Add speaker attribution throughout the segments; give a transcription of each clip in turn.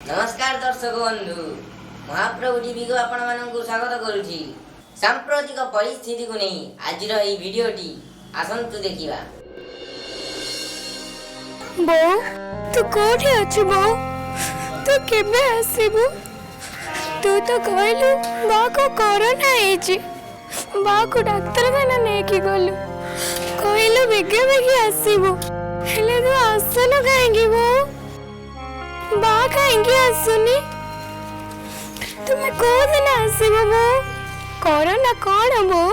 Speaker 1: नमस्कार दर्शक बंधु महाप्रभु टीवी को आपण मानक स्वागत करुछि। सांप्रतिक परिस्थिति को नहीं आज यही वीडियोटी आसंतु देखिबा।
Speaker 2: बो तू कोठी अछि बो? तू केबे आसीबु? तू तो कहलु बा को कोरोना हेछि। बा को डाक्टर खाना नेकी गलु। कहलु बेगे बेगे आसीबु। हेले तू आसनु काहेंगी बो? बा काहेंगी आसुनी? तुमे कोदिन आसीबु बो? कोरोना कोन बो?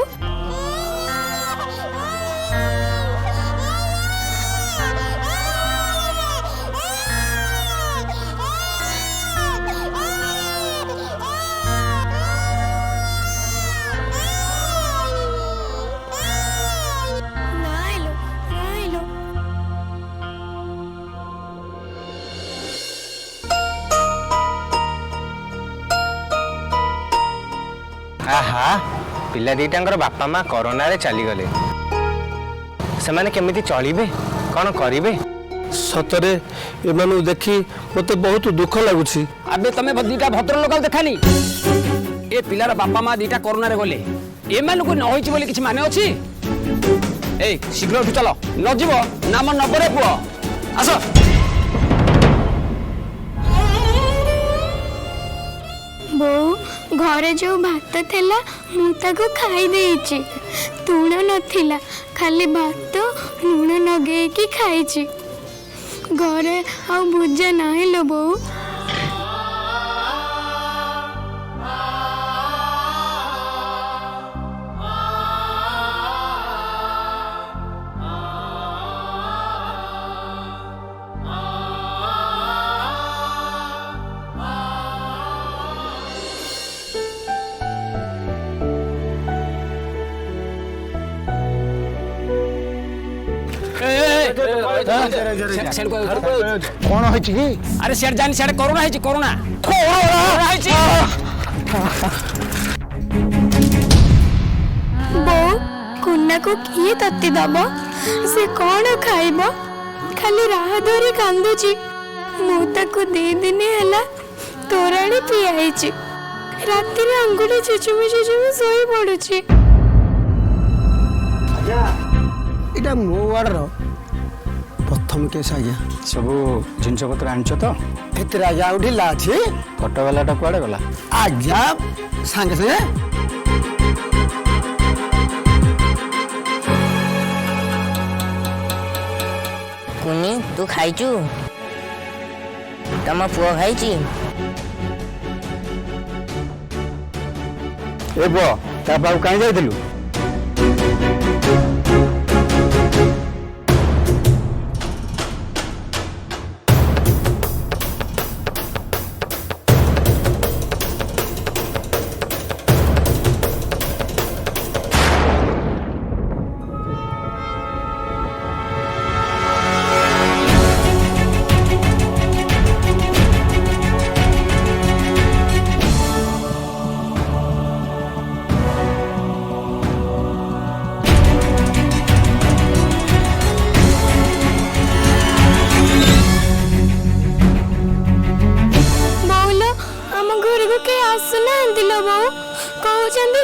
Speaker 3: आहा पिला दीटांकर बापा माँ कोरोना रे चली गले से माने केमिति चलिबे कौन करिवे
Speaker 4: सतरे एमानु देखी मते बहुत दुख लागुछि।
Speaker 5: अबे तमे दीटा भद्र लोक देखानी ए पिलार बापा माँ दीटा कोरोना रे गले एमानु को न होइछि बोली किछि माने अछि। ए शीघ्र उठ चलो न जीवो नाम नबरे पुओ आसो।
Speaker 2: बो घरे जो भात थिला मु ताको खाई देइछि। तुण नथिला खाली भात लूण नगे की खाइछि। घरे आ बुझा नाही लो बो।
Speaker 3: कौन होइछि की
Speaker 5: अरे सेठ जानी सेठ कोरोना है कोरोना कोरोना है।
Speaker 2: बो कुन्ना को किए तत्ती दबो से कौन खाइबो? खाली राह धरी कांदुची। मु ताको 2 दिन हैला तोराणी पियाइछि। राति रे अंगुली चिचुमी सोई पडुची।
Speaker 4: इटा मो वाडर प्रथम केस आज्ञा
Speaker 3: सबु जिनस पत्र आनछ तो
Speaker 4: एते राजा उठिला अछि।
Speaker 3: ऑटो वाला कुआडे गला
Speaker 4: आज्ञा संगे संगे
Speaker 1: कुनी तू खाइचु तम पुओ खाइची
Speaker 3: ए बो ता बाबू काई जाइथिलु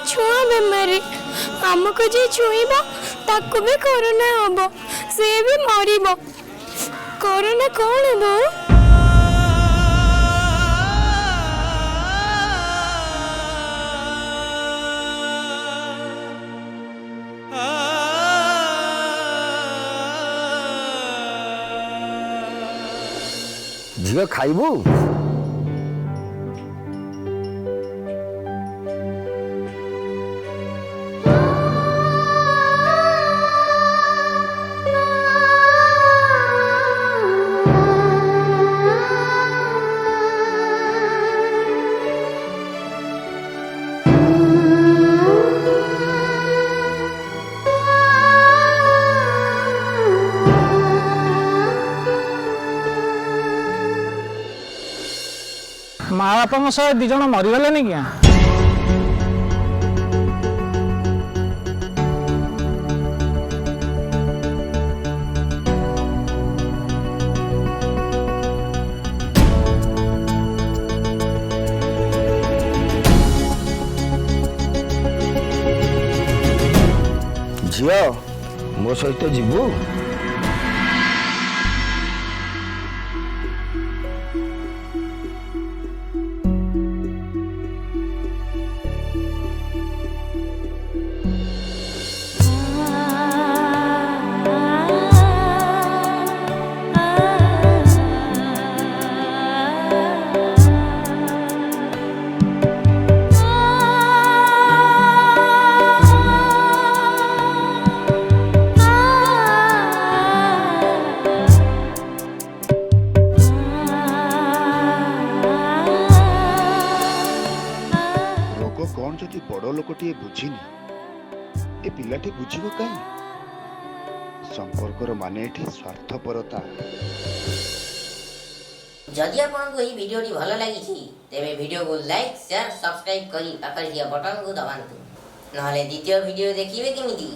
Speaker 2: छुआ बेमारी आमको जे छुईबा ताको भी कोरोना हबो से भी मरिबो। कोरोना कौन बो?
Speaker 4: झियो खाइबू
Speaker 6: माँ बापा सह 2 जन मरीगले क्या?
Speaker 7: ଝିଅ ମୋ ସହିତ ଯିବୁ?
Speaker 8: कौन जदि बड़ लोकटे बुझीनी ए पिलाटी बुझिब कहीं संपर्कर माने एठी स्वार्थपरता।
Speaker 1: जदि आपको यह वीडियो भल लगी तेरे वीडियो को लाइक शेयर सब्सक्राइब करी पाखरे बटन को दबातु ना द्वितीय वीडियो देखिए केमिति।